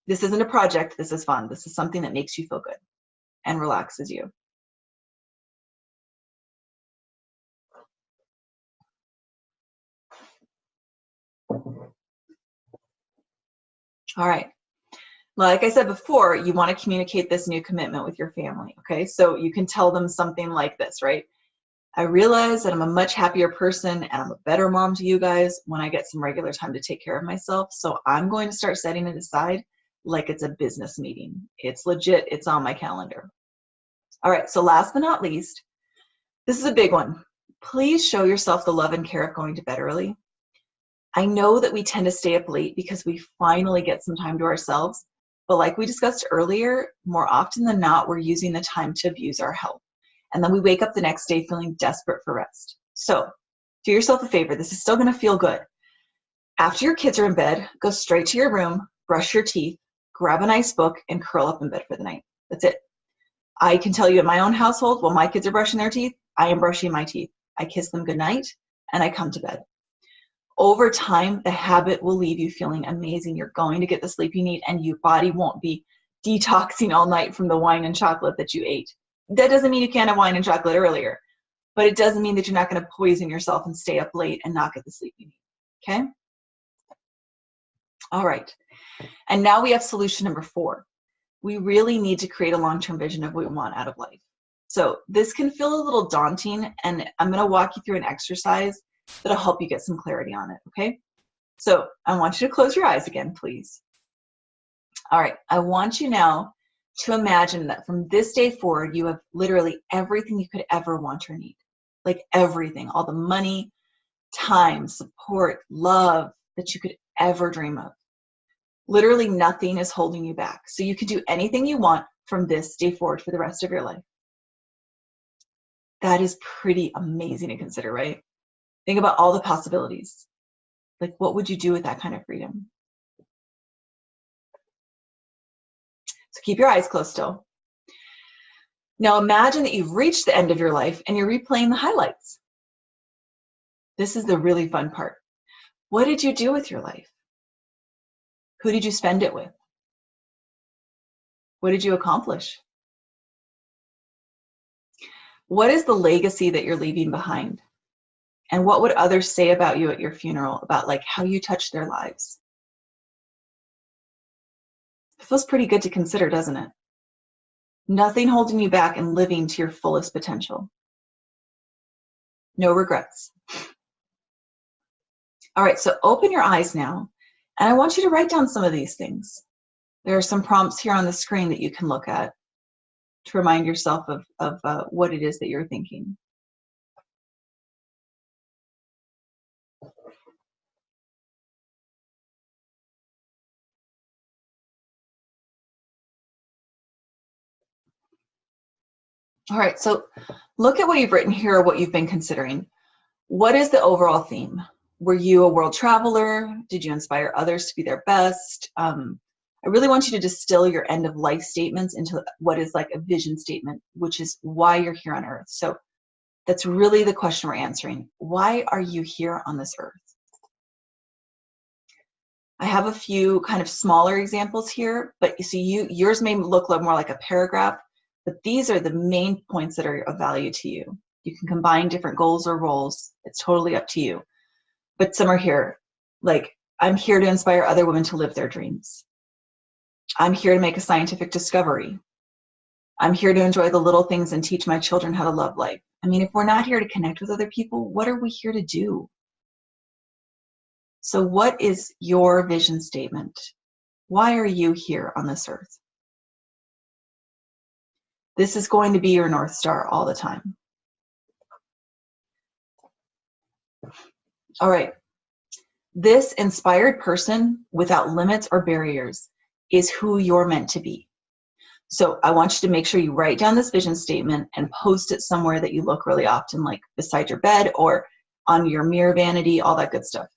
This isn't a project, this is fun. This is something that makes you feel good and relaxes you. All right. Like I said before, you want to communicate this new commitment with your family, okay? So you can tell them something like this, right? I realize that I'm a much happier person and I'm a better mom to you guys when I get some regular time to take care of myself. So I'm going to start setting it aside like it's a business meeting. It's legit. It's on my calendar. All right. So last but not least, this is a big one. Please show yourself the love and care of going to bed early. I know that we tend to stay up late because we finally get some time to ourselves. But like we discussed earlier, more often than not, we're using the time to abuse our health. And then we wake up the next day feeling desperate for rest. So do yourself a favor. This is still going to feel good. After your kids are in bed, go straight to your room, brush your teeth, grab a nice book, and curl up in bed for the night. That's it. I can tell you in my own household, while my kids are brushing their teeth, I am brushing my teeth. I kiss them goodnight, and I come to bed. Over time, the habit will leave you feeling amazing. You're going to get the sleep you need, and your body won't be detoxing all night from the wine and chocolate that you ate. That doesn't mean you can't have wine and chocolate earlier, but it doesn't mean that you're not going to poison yourself and stay up late and not get the sleep you need. Okay? All right. And now we have solution number 4. We really need to create a long-term vision of what we want out of life. So this can feel a little daunting, and I'm going to walk you through an exercise that'll help you get some clarity on it. Okay? So I want you to close your eyes again, please. All right. I want you now to imagine that from this day forward, you have literally everything you could ever want or need. Like everything, all the money, time, support, love that you could ever dream of. Literally nothing is holding you back. So you can do anything you want from this day forward for the rest of your life. That is pretty amazing to consider, right? Think about all the possibilities. Like, what would you do with that kind of freedom? So keep your eyes closed still. Now imagine that you've reached the end of your life and you're replaying the highlights. This is the really fun part. What did you do with your life? Who did you spend it with? What did you accomplish? What is the legacy that you're leaving behind? And what would others say about you at your funeral, about like how you touched their lives? It feels pretty good to consider, doesn't it? Nothing holding you back and living to your fullest potential. No regrets. All right, so open your eyes now, and I want you to write down some of these things. There are some prompts here on the screen that you can look at to remind yourself of what it is that you're thinking. All right, so look at what you've written here or what you've been considering. What is the overall theme? Were you a world traveler? Did you inspire others to be their best? I really want you to distill your end of life statements into what is like a vision statement, which is why you're here on Earth. So that's really the question we're answering. Why are you here on this Earth? I have a few kind of smaller examples here, but you see, yours may look more like a paragraph, but these are the main points that are of value to you. You can combine different goals or roles. It's totally up to you. But some are here, like, I'm here to inspire other women to live their dreams. I'm here to make a scientific discovery. I'm here to enjoy the little things and teach my children how to love life. I mean, if we're not here to connect with other people, what are we here to do? So what is your vision statement? Why are you here on this earth? This is going to be your North Star all the time. All right. This inspired person without limits or barriers is who you're meant to be. So I want you to make sure you write down this vision statement and post it somewhere that you look really often, like beside your bed or on your mirror vanity, all that good stuff.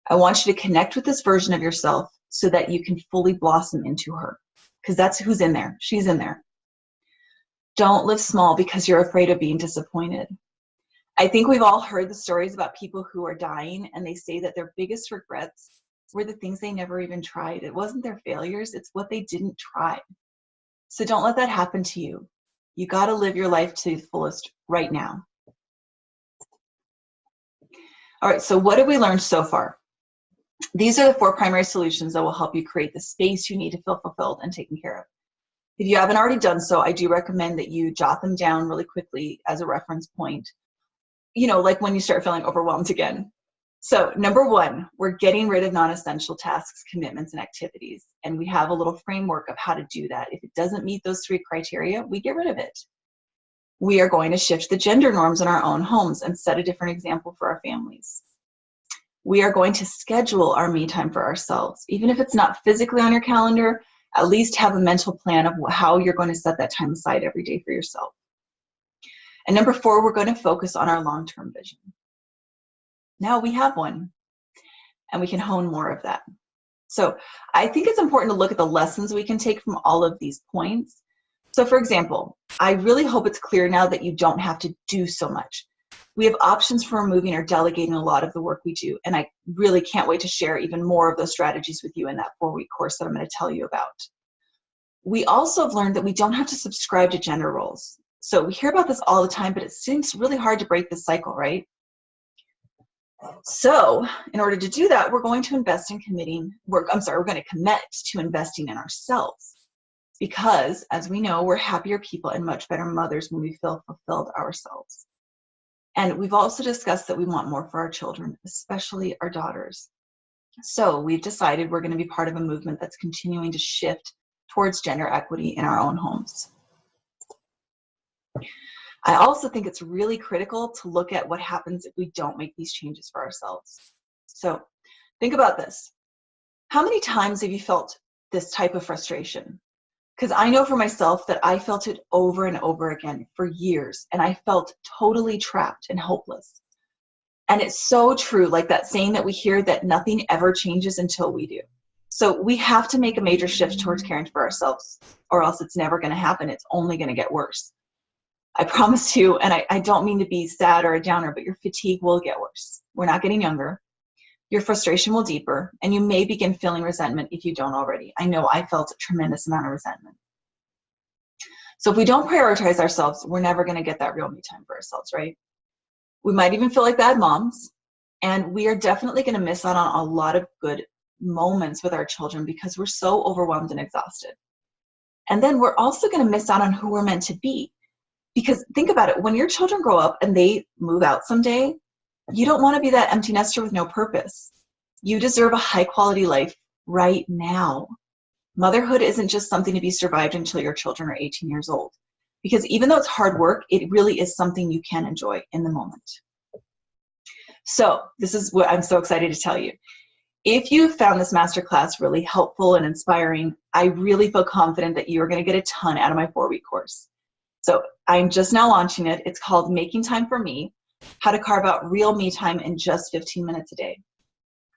I want you to connect with this version of yourself so that you can fully blossom into her, because that's who's in there. She's in there. Don't live small because you're afraid of being disappointed. I think we've all heard the stories about people who are dying and they say that their biggest regrets were the things they never even tried. It wasn't their failures, it's what they didn't try. So don't let that happen to you. You got to live your life to the fullest right now. All right, so what have we learned so far? These are the 4 primary solutions that will help you create the space you need to feel fulfilled and taken care of. If you haven't already done so, I do recommend that you jot them down really quickly as a reference point. like when you start feeling overwhelmed again. So number one, we're getting rid of non-essential tasks, commitments, and activities. And we have a little framework of how to do that. If it doesn't meet those 3 criteria, we get rid of it. We are going to shift the gender norms in our own homes and set a different example for our families. We are going to schedule our me time for ourselves. Even if it's not physically on your calendar, at least have a mental plan of how you're going to set that time aside every day for yourself. And number 4, we're going to focus on our long-term vision. Now we have one, and we can hone more of that. So I think it's important to look at the lessons we can take from all of these points. So for example, I really hope it's clear now that you don't have to do so much. We have options for removing or delegating a lot of the work we do, and I really can't wait to share even more of those strategies with you in that 4-week course that I'm going to tell you about. We also have learned that we don't have to subscribe to gender roles. So we hear about this all the time, but it seems really hard to break this cycle, right? So in order to do that, we're going to invest in we're going to commit to investing in ourselves, because as we know, we're happier people and much better mothers when we feel fulfilled ourselves. And we've also discussed that we want more for our children, especially our daughters. So we've decided we're going to be part of a movement that's continuing to shift towards gender equity in our own homes. I also think it's really critical to look at what happens if we don't make these changes for ourselves. So think about this. How many times have you felt this type of frustration? Because I know for myself that I felt it over and over again for years, and I felt totally trapped and hopeless. And it's so true, like that saying that we hear that nothing ever changes until we do. So we have to make a major shift towards caring for ourselves, or else it's never going to happen. It's only going to get worse. I promise you, and I don't mean to be sad or a downer, but your fatigue will get worse. We're not getting younger. Your frustration will deeper, and you may begin feeling resentment if you don't already. I know I felt a tremendous amount of resentment. So if we don't prioritize ourselves, we're never going to get that real me time for ourselves, right? We might even feel like bad moms, and we are definitely going to miss out on a lot of good moments with our children because we're so overwhelmed and exhausted. And then we're also going to miss out on who we're meant to be. Because think about it, when your children grow up and they move out someday, you don't want to be that empty nester with no purpose. You deserve a high quality life right now. Motherhood isn't just something to be survived until your children are 18 years old. Because even though it's hard work, it really is something you can enjoy in the moment. So this is what I'm so excited to tell you. If you found this masterclass really helpful and inspiring, I really feel confident that you are going to get a ton out of my 4-week course. So I'm just now launching it. It's called Making Time for Me, How to Carve Out Real Me Time in Just 15 Minutes a Day.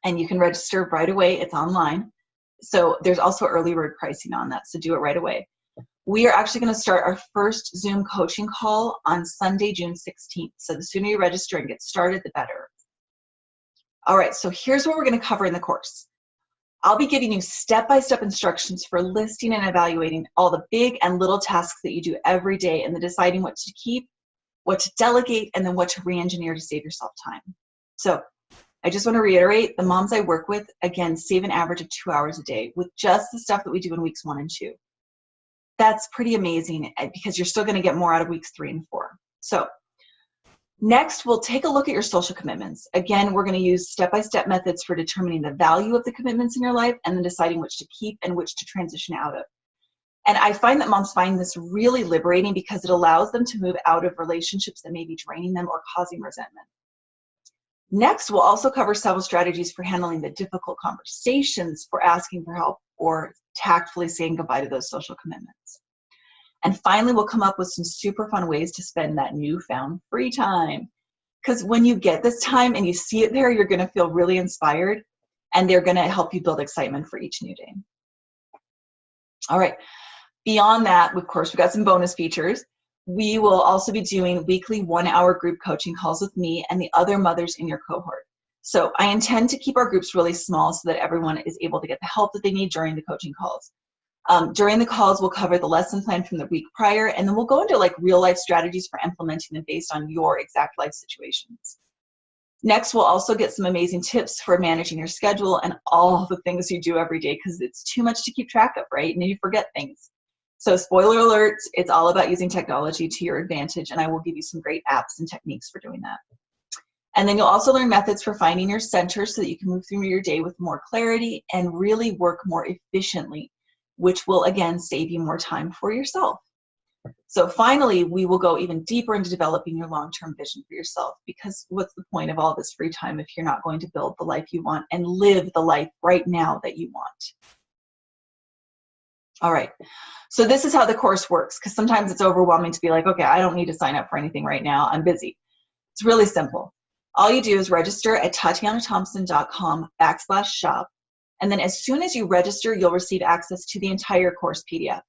And you can register right away. It's online. So there's also early bird pricing on that, so do it right away. We are actually going to start our first Zoom coaching call on Sunday, June 16th. So the sooner you register and get started, the better. All right, so here's what we're going to cover in the course. I'll be giving you step-by-step instructions for listing and evaluating all the big and little tasks that you do every day and then deciding what to keep, what to delegate, and then what to re-engineer to save yourself time. So I just want to reiterate, the moms I work with, again, save an average of 2 hours a day with just the stuff that we do in weeks 1 and 2. That's pretty amazing because you're still going to get more out of weeks 3 and 4. So next, we'll take a look at your social commitments. Again, we're going to use step-by-step methods for determining the value of the commitments in your life and then deciding which to keep and which to transition out of. And I find that moms find this really liberating because it allows them to move out of relationships that may be draining them or causing resentment. Next, we'll also cover several strategies for handling the difficult conversations, for asking for help, or tactfully saying goodbye to those social commitments. And finally, we'll come up with some super fun ways to spend that newfound free time. Because when you get this time and you see it there, you're going to feel really inspired, and they're going to help you build excitement for each new day. All right. Beyond that, of course, we've got some bonus features. We will also be doing weekly 1-hour group coaching calls with me and the other mothers in your cohort. So I intend to keep our groups really small so that everyone is able to get the help that they need during the coaching calls. During the calls, we'll cover the lesson plan from the week prior, and then we'll go into like real life strategies for implementing them based on your exact life situations. Next, we'll also get some amazing tips for managing your schedule and all the things you do every day because it's too much to keep track of, right? And you forget things. So spoiler alert, it's all about using technology to your advantage, and I will give you some great apps and techniques for doing that. And then you'll also learn methods for finding your center so that you can move through your day with more clarity and really work more efficiently, which will again save you more time for yourself. So finally, we will go even deeper into developing your long-term vision for yourself, because what's the point of all this free time if you're not going to build the life you want and live the life right now that you want? All right, so this is how the course works, because sometimes it's overwhelming to be like, okay, I don't need to sign up for anything right now, I'm busy. It's really simple. All you do is register at tatianathompson.com/shop, and then as soon as you register, you'll receive access to the entire course PDF.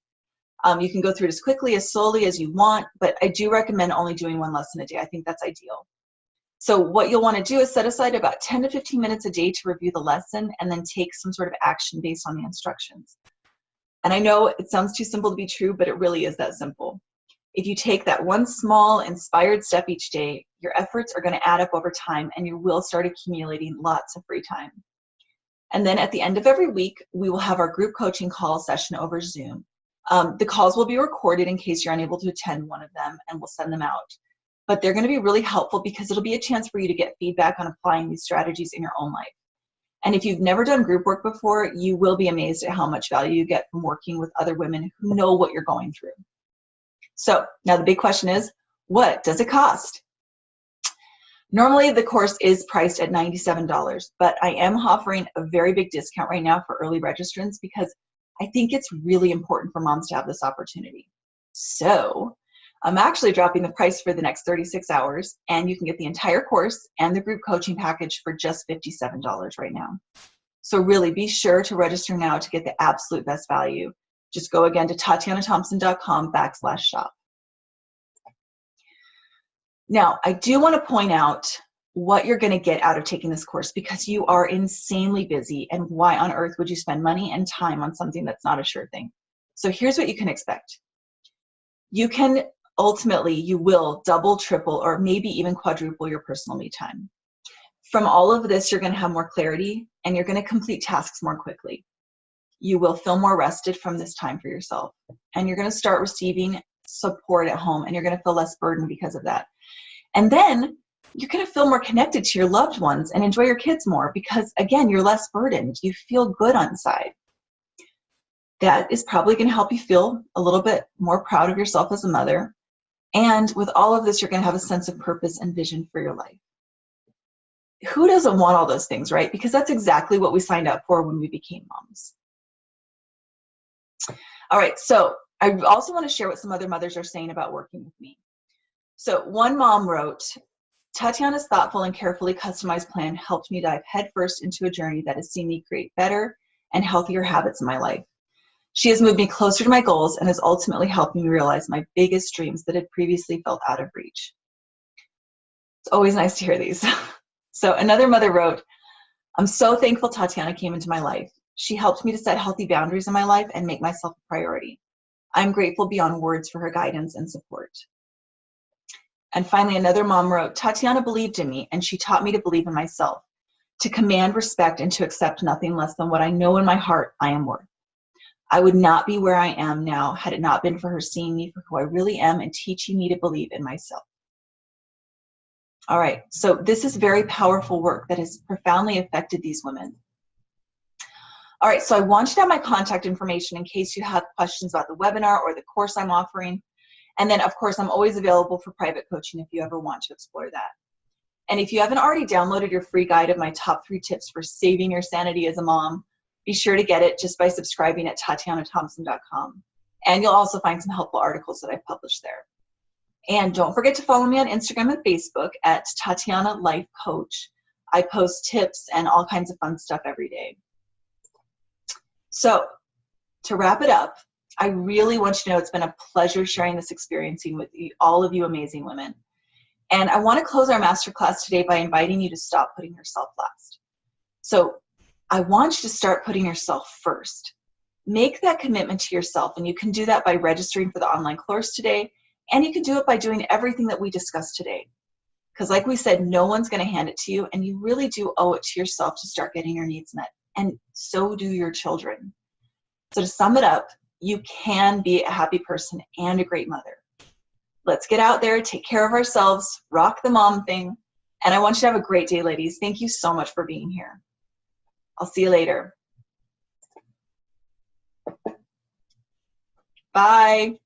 You can go through it as quickly, as slowly as you want, but I do recommend only doing one lesson a day. I think that's ideal. So what you'll want to do is set aside about 10 to 15 minutes a day to review the lesson and then take some sort of action based on the instructions. And I know it sounds too simple to be true, but it really is that simple. If you take that one small inspired step each day, your efforts are going to add up over time and you will start accumulating lots of free time. And then at the end of every week, we will have our group coaching call session over Zoom. The calls will be recorded in case you're unable to attend one of them, and we'll send them out. But they're going to be really helpful because it'll be a chance for you to get feedback on applying these strategies in your own life. And if you've never done group work before, you will be amazed at how much value you get from working with other women who know what you're going through. So now the big question is, what does it cost? Normally the course is priced at $97, but I am offering a very big discount right now for early registrants because I think it's really important for moms to have this opportunity. So I'm actually dropping the price for the next 36 hours, and you can get the entire course and the group coaching package for just $57 right now. So really be sure to register now to get the absolute best value. Just go again to tatianathompson.com/shop. Now, I do want to point out what you're going to get out of taking this course, because you are insanely busy, and why on earth would you spend money and time on something that's not a sure thing? So here's what you can expect. You can ultimately, you will double, triple, or maybe even quadruple your personal me time. From all of this, you're going to have more clarity and you're going to complete tasks more quickly. You will feel more rested from this time for yourself, and you're going to start receiving support at home, and you're going to feel less burdened because of that. And then you're going to feel more connected to your loved ones and enjoy your kids more because, again, you're less burdened. You feel good inside. That is probably going to help you feel a little bit more proud of yourself as a mother. And with all of this, you're going to have a sense of purpose and vision for your life. Who doesn't want all those things, right? Because that's exactly what we signed up for when we became moms. All right, so I also want to share what some other mothers are saying about working with me. So one mom wrote, Tatiana's thoughtful and carefully customized plan helped me dive headfirst into a journey that has seen me create better and healthier habits in my life. She has moved me closer to my goals and has ultimately helped me realize my biggest dreams that had previously felt out of reach. It's always nice to hear these. So another mother wrote, I'm so thankful Tatiana came into my life. She helped me to set healthy boundaries in my life and make myself a priority. I'm grateful beyond words for her guidance and support. And finally, another mom wrote, Tatiana believed in me, and she taught me to believe in myself, to command respect and to accept nothing less than what I know in my heart I am worth. I would not be where I am now had it not been for her seeing me for who I really am and teaching me to believe in myself. All right, so this is very powerful work that has profoundly affected these women. All right, so I want you to have my contact information in case you have questions about the webinar or the course I'm offering. And then, of course, I'm always available for private coaching if you ever want to explore that. And if you haven't already downloaded your free guide of my top 3 tips for saving your sanity as a mom, be sure to get it just by subscribing at tatianathompson.com. And you'll also find some helpful articles that I've published there. And don't forget to follow me on Instagram and Facebook at Tatiana Life Coach. I post tips and all kinds of fun stuff every day. So to wrap it up, I really want you to know it's been a pleasure sharing this experience with all of you amazing women. And I want to close our masterclass today by inviting you to stop putting yourself last. So I want you to start putting yourself first. Make that commitment to yourself, and you can do that by registering for the online course today, and you can do it by doing everything that we discussed today. Because like we said, no one's going to hand it to you, and you really do owe it to yourself to start getting your needs met, and so do your children. So to sum it up, you can be a happy person and a great mother. Let's get out there, take care of ourselves, rock the mom thing, And I want you to have a great day, ladies. Thank you so much for being here. I'll see you later. Bye.